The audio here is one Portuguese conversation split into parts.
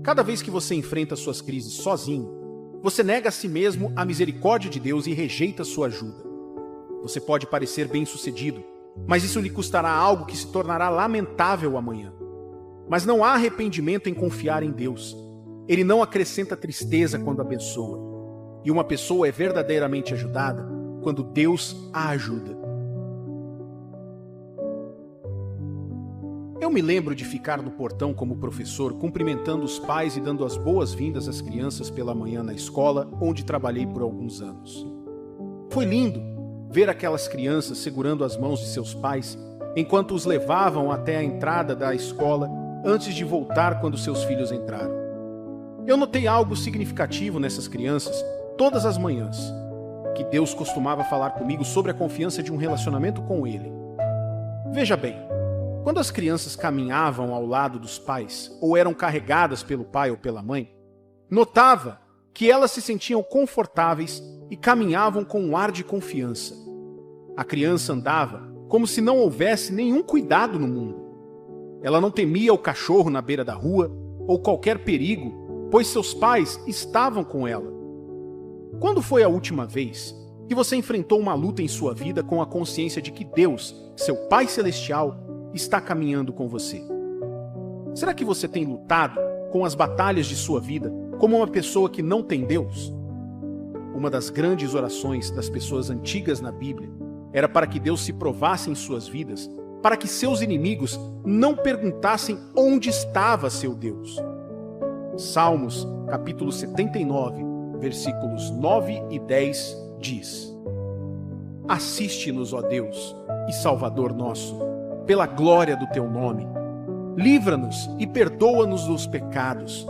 Cada vez que você enfrenta suas crises sozinho, você nega a si mesmo a misericórdia de Deus e rejeita sua ajuda. Você pode parecer bem-sucedido, mas isso lhe custará algo que se tornará lamentável amanhã. Mas não há arrependimento em confiar em Deus. Ele não acrescenta tristeza quando abençoa. E uma pessoa é verdadeiramente ajudada quando Deus a ajuda. Eu me lembro de ficar no portão como professor, cumprimentando os pais e dando as boas-vindas às crianças pela manhã na escola, onde trabalhei por alguns anos. Foi lindo ver aquelas crianças segurando as mãos de seus pais, enquanto os levavam até a entrada da escola, antes de voltar quando seus filhos entraram. Eu notei algo significativo nessas crianças, todas as manhãs, que Deus costumava falar comigo sobre a confiança de um relacionamento com Ele. Veja bem, quando as crianças caminhavam ao lado dos pais, ou eram carregadas pelo pai ou pela mãe, notava que elas se sentiam confortáveis e caminhavam com um ar de confiança. A criança andava como se não houvesse nenhum cuidado no mundo. Ela não temia o cachorro na beira da rua ou qualquer perigo, pois seus pais estavam com ela. Quando foi a última vez que você enfrentou uma luta em sua vida com a consciência de que Deus, seu Pai Celestial, está caminhando com você? Será que você tem lutado com as batalhas de sua vida como uma pessoa que não tem Deus? Uma das grandes orações das pessoas antigas na Bíblia era para que Deus se provasse em suas vidas, para que seus inimigos não perguntassem onde estava seu Deus. Salmos, capítulo 79, versículos 9 e 10 diz: Assiste-nos, ó Deus e Salvador nosso, pela glória do teu nome. Livra-nos e perdoa-nos dos pecados,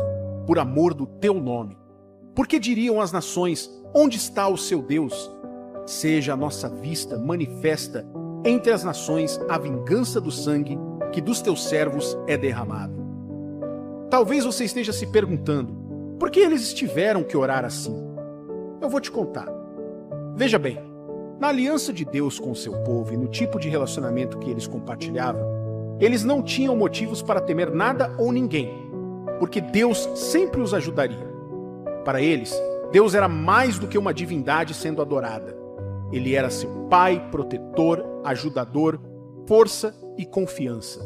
por amor do teu nome. Porque diriam as nações: onde está o seu Deus? Seja a nossa vista manifesta entre as nações a vingança do sangue que dos teus servos é derramado. Talvez você esteja se perguntando, por que eles tiveram que orar assim? Eu vou te contar. Veja bem, na aliança de Deus com o seu povo e no tipo de relacionamento que eles compartilhavam, eles não tinham motivos para temer nada ou ninguém, porque Deus sempre os ajudaria. Para eles, Deus era mais do que uma divindade sendo adorada. Ele era seu pai, protetor, ajudador, força e confiança.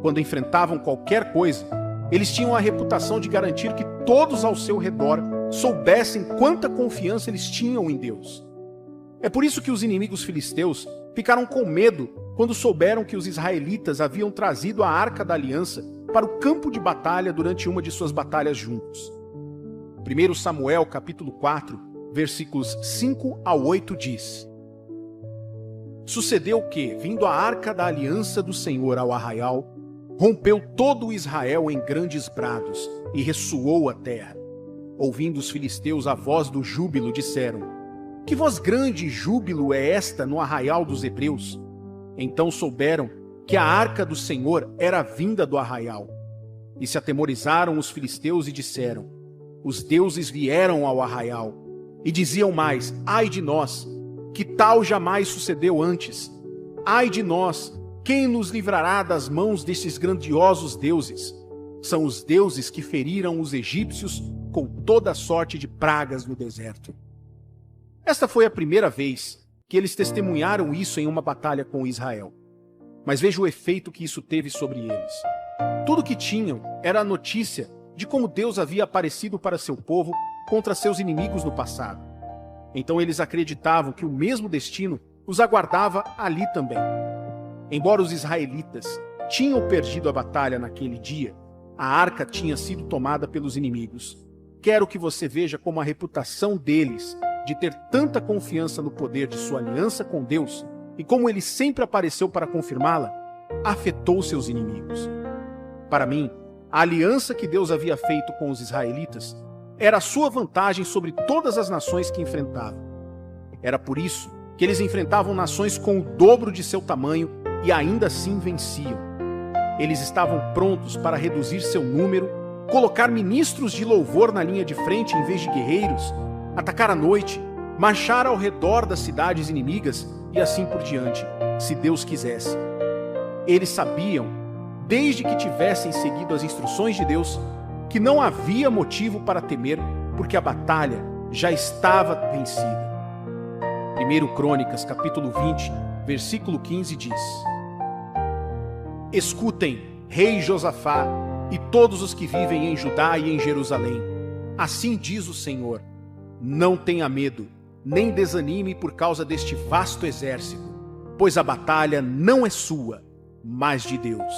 Quando enfrentavam qualquer coisa, eles tinham a reputação de garantir que todos ao seu redor soubessem quanta confiança eles tinham em Deus. É por isso que os inimigos filisteus ficaram com medo quando souberam que os israelitas haviam trazido a Arca da Aliança para o campo de batalha durante uma de suas batalhas juntos. 1 Samuel, capítulo 4, versículos 5 a 8 diz: Sucedeu que, vindo a Arca da Aliança do Senhor ao arraial, rompeu todo o Israel em grandes brados e ressoou a terra. Ouvindo os filisteus a voz do júbilo, disseram: Que voz grande e júbilo é esta no arraial dos hebreus? Então souberam que a arca do Senhor era vinda do arraial. E se atemorizaram os filisteus e disseram: Os deuses vieram ao arraial. E diziam mais: Ai de nós, que tal jamais sucedeu antes. Ai de nós, quem nos livrará das mãos destes grandiosos deuses? São os deuses que feriram os egípcios com toda sorte de pragas no deserto. Esta foi a primeira vez que eles testemunharam isso em uma batalha com Israel. Mas veja o efeito que isso teve sobre eles. Tudo que tinham era a notícia de como Deus havia aparecido para seu povo contra seus inimigos no passado. Então eles acreditavam que o mesmo destino os aguardava ali também. Embora os israelitas tinham perdido a batalha naquele dia, a arca tinha sido tomada pelos inimigos. Quero que você veja como a reputação deles de ter tanta confiança no poder de sua aliança com Deus e como ele sempre apareceu para confirmá-la, afetou seus inimigos. Para mim, a aliança que Deus havia feito com os israelitas era a sua vantagem sobre todas as nações que enfrentavam. Era por isso que eles enfrentavam nações com o dobro de seu tamanho e ainda assim venciam. Eles estavam prontos para reduzir seu número, colocar ministros de louvor na linha de frente em vez de guerreiros, atacar à noite, marchar ao redor das cidades inimigas e assim por diante, se Deus quisesse. Eles sabiam, desde que tivessem seguido as instruções de Deus, que não havia motivo para temer, porque a batalha já estava vencida. 1 Crônicas, capítulo 20, versículo 15 diz: Escutem, rei Josafá, e todos os que vivem em Judá e em Jerusalém. Assim diz o Senhor: não tenha medo, nem desanime por causa deste vasto exército, pois a batalha não é sua, mas de Deus.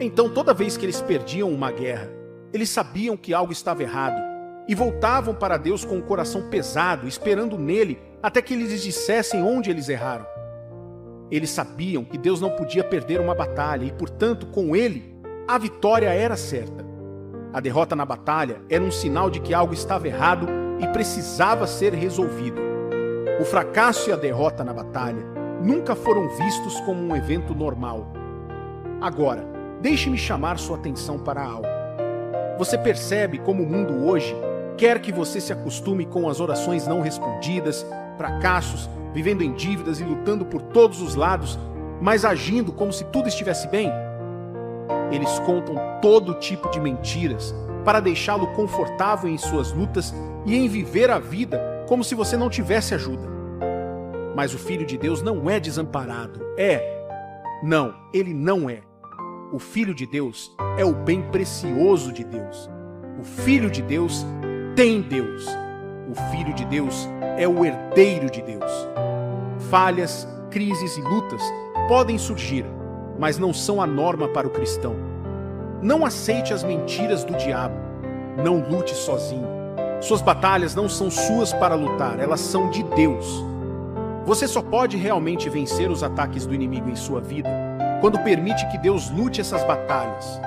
Então, toda vez que eles perdiam uma guerra, eles sabiam que algo estava errado e voltavam para Deus com o coração pesado, esperando nele até que eles lhes dissessem onde eles erraram. Eles sabiam que Deus não podia perder uma batalha e, portanto, com ele, a vitória era certa. A derrota na batalha era um sinal de que algo estava errado e precisava ser resolvido. O fracasso e a derrota na batalha nunca foram vistos como um evento normal. Agora, deixe-me chamar sua atenção para algo. Você percebe como o mundo hoje quer que você se acostume com as orações não respondidas, fracassos, vivendo em dívidas e lutando por todos os lados, mas agindo como se tudo estivesse bem? Eles contam todo tipo de mentiras para deixá-lo confortável em suas lutas e em viver a vida como se você não tivesse ajuda. Mas o Filho de Deus não é desamparado. Não, ele não é. O Filho de Deus é o bem precioso de Deus. O Filho de Deus tem Deus. O Filho de Deus é o herdeiro de Deus. Falhas, crises e lutas podem surgir, mas não são a norma para o cristão. Não aceite as mentiras do diabo. Não lute sozinho. Suas batalhas não são suas para lutar, elas são de Deus. Você só pode realmente vencer os ataques do inimigo em sua vida quando permite que Deus lute essas batalhas.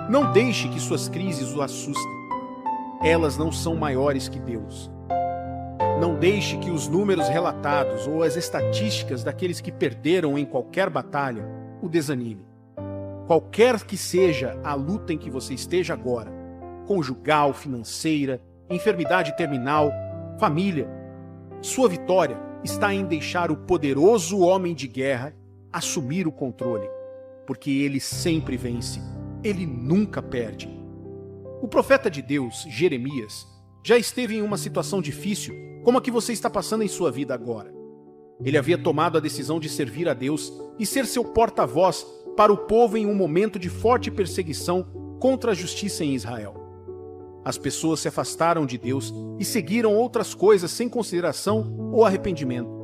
Não deixe que suas crises o assustem. Elas não são maiores que Deus. Não deixe que os números relatados ou as estatísticas daqueles que perderam em qualquer batalha o desanime. Qualquer que seja a luta em que você esteja agora, conjugal, financeira, enfermidade terminal, família, sua vitória está em deixar o poderoso homem de guerra assumir o controle, porque ele sempre vence, ele nunca perde. O profeta de Deus, Jeremias, já esteve em uma situação difícil como a que você está passando em sua vida agora. Ele havia tomado a decisão de servir a Deus e ser seu porta-voz para o povo em um momento de forte perseguição contra a justiça em Israel. As pessoas se afastaram de Deus e seguiram outras coisas sem consideração ou arrependimento.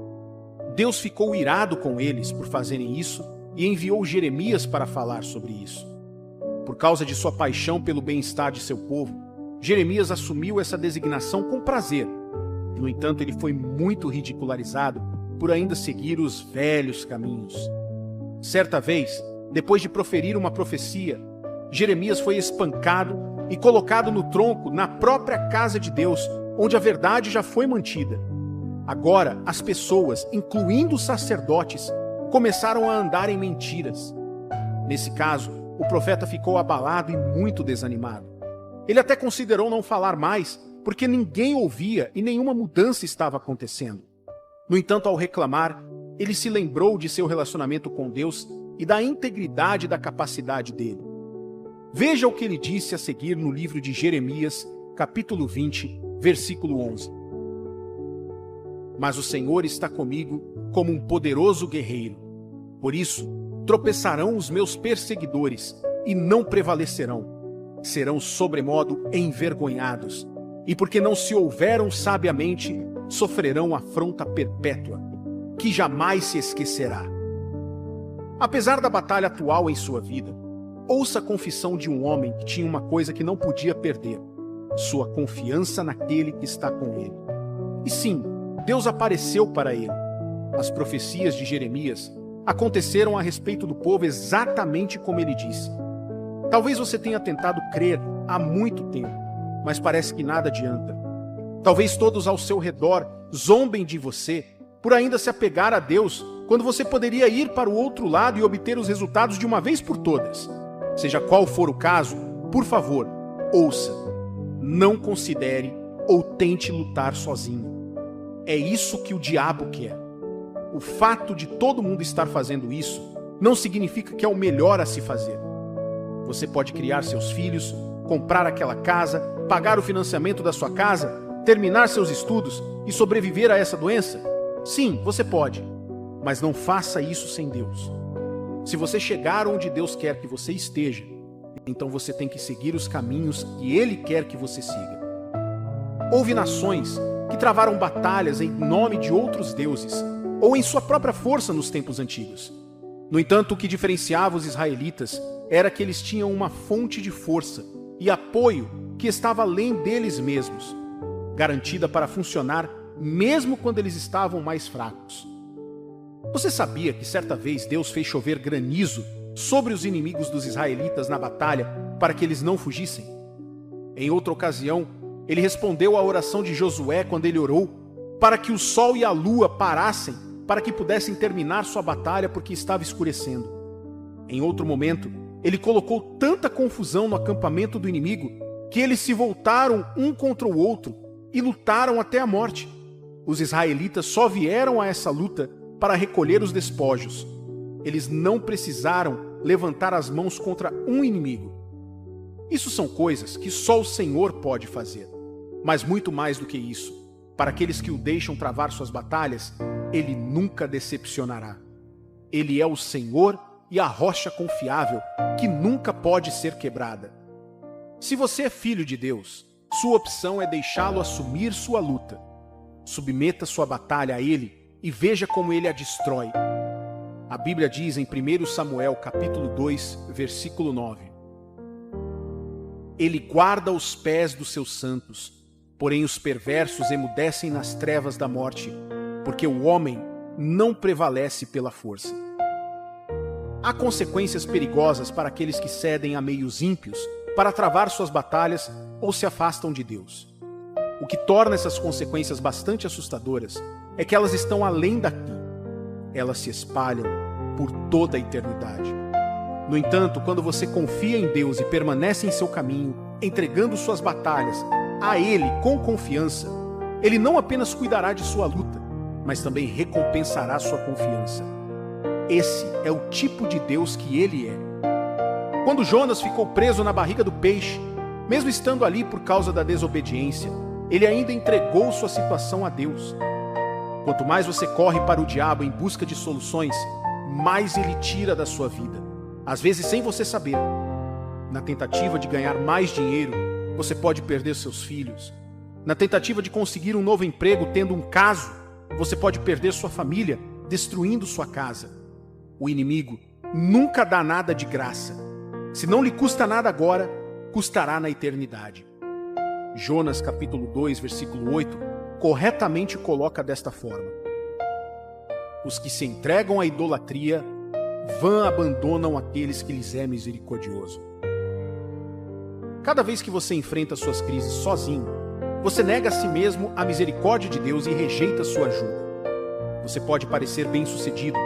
Deus ficou irado com eles por fazerem isso e enviou Jeremias para falar sobre isso. Por causa de sua paixão pelo bem-estar de seu povo, Jeremias assumiu essa designação com prazer. No entanto, ele foi muito ridicularizado por ainda seguir os velhos caminhos. Certa vez, depois de proferir uma profecia, Jeremias foi espancado e colocado no tronco na própria casa de Deus, onde a verdade já foi mantida. Agora, as pessoas, incluindo os sacerdotes, começaram a andar em mentiras. Nesse caso, o profeta ficou abalado e muito desanimado. Ele até considerou não falar mais, porque ninguém ouvia e nenhuma mudança estava acontecendo. No entanto, ao reclamar, ele se lembrou de seu relacionamento com Deus e da integridade da capacidade dele. Veja o que ele disse a seguir no livro de Jeremias, capítulo 20, versículo 11. Mas o Senhor está comigo como um poderoso guerreiro. Por isso, tropeçarão os meus perseguidores e não prevalecerão. Serão sobremodo envergonhados. E porque não se houveram sabiamente, sofrerão afronta perpétua, que jamais se esquecerá. Apesar da batalha atual em sua vida, ouça a confissão de um homem que tinha uma coisa que não podia perder: sua confiança naquele que está com ele. E sim, Deus apareceu para ele. As profecias de Jeremias aconteceram a respeito do povo exatamente como ele disse. Talvez você tenha tentado crer há muito tempo, mas parece que nada adianta. Talvez todos ao seu redor zombem de você por ainda se apegar a Deus, quando você poderia ir para o outro lado e obter os resultados de uma vez por todas. Seja qual for o caso, por favor, ouça. Não considere ou tente lutar sozinho. É isso que o diabo quer. O fato de todo mundo estar fazendo isso não significa que é o melhor a se fazer. Você pode criar seus filhos, comprar aquela casa, pagar o financiamento da sua casa, terminar seus estudos e sobreviver a essa doença? Sim, você pode, mas não faça isso sem Deus. Se você chegar onde Deus quer que você esteja, então você tem que seguir os caminhos que Ele quer que você siga. Houve nações que travaram batalhas em nome de outros deuses, ou em sua própria força nos tempos antigos. No entanto, o que diferenciava os israelitas era que eles tinham uma fonte de força e apoio que estava além deles mesmos, garantida para funcionar mesmo quando eles estavam mais fracos. Você sabia que certa vez Deus fez chover granizo sobre os inimigos dos israelitas na batalha para que eles não fugissem? Em outra ocasião, ele respondeu à oração de Josué quando ele orou para que o sol e a lua parassem para que pudessem terminar sua batalha porque estava escurecendo. Em outro momento, ele colocou tanta confusão no acampamento do inimigo que eles se voltaram um contra o outro e lutaram até a morte. Os israelitas só vieram a essa luta para recolher os despojos. Eles não precisaram levantar as mãos contra um inimigo. Isso são coisas que só o Senhor pode fazer. Mas muito mais do que isso, para aqueles que o deixam travar suas batalhas, Ele nunca decepcionará. Ele é o Senhor e a rocha confiável que nunca pode ser quebrada. Se você é filho de Deus, sua opção é deixá-lo assumir sua luta. Submeta sua batalha a Ele e veja como Ele a destrói. A Bíblia diz em 1 Samuel capítulo 2, versículo 9: Ele guarda os pés dos seus santos, porém os perversos emudecem nas trevas da morte, porque o homem não prevalece pela força. Há consequências perigosas para aqueles que cedem a meios ímpios para travar suas batalhas ou se afastam de Deus. O que torna essas consequências bastante assustadoras é que elas estão além daqui. Elas se espalham por toda a eternidade. No entanto, quando você confia em Deus e permanece em seu caminho, entregando suas batalhas a Ele com confiança, Ele não apenas cuidará de sua luta, mas também recompensará sua confiança. Esse é o tipo de Deus que Ele é. Quando Jonas ficou preso na barriga do peixe, mesmo estando ali por causa da desobediência, ele ainda entregou sua situação a Deus. Quanto mais você corre para o diabo em busca de soluções, mais ele tira da sua vida, às vezes sem você saber. Na tentativa de ganhar mais dinheiro, você pode perder seus filhos. Na tentativa de conseguir um novo emprego tendo um caso, você pode perder sua família, destruindo sua casa. O inimigo nunca dá nada de graça. Se não lhe custa nada agora, custará na eternidade. Jonas capítulo 2, versículo 8, corretamente coloca desta forma: Os que se entregam à idolatria, vã abandonam aqueles que lhes é misericordioso. Cada vez que você enfrenta suas crises sozinho, você nega a si mesmo a misericórdia de Deus e rejeita sua ajuda. Você pode parecer bem-sucedido,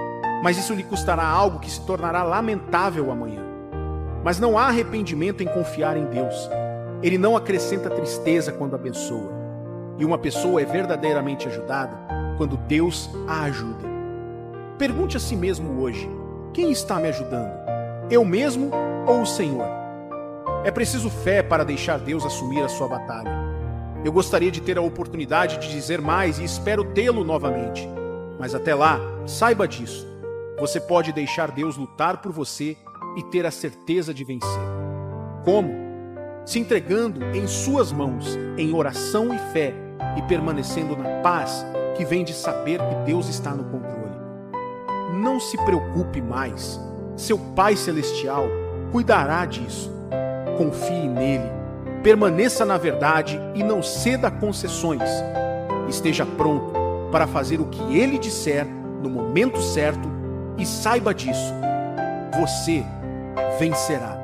mas isso lhe custará algo que se tornará lamentável amanhã. Mas não há arrependimento em confiar em Deus. Ele não acrescenta tristeza quando abençoa. E uma pessoa é verdadeiramente ajudada quando Deus a ajuda. Pergunte a si mesmo hoje: quem está me ajudando? Eu mesmo ou o Senhor? É preciso fé para deixar Deus assumir a sua batalha. Eu gostaria de ter a oportunidade de dizer mais e espero tê-lo novamente. Mas até lá, saiba disso. Você pode deixar Deus lutar por você e ter a certeza de vencer. Como? Se entregando em suas mãos, em oração e fé, e permanecendo na paz que vem de saber que Deus está no controle. Não se preocupe mais. Seu Pai Celestial cuidará disso. Confie nele. Permaneça na verdade e não ceda a concessões. Esteja pronto para fazer o que ele disser no momento certo e saiba disso. Você vencerá.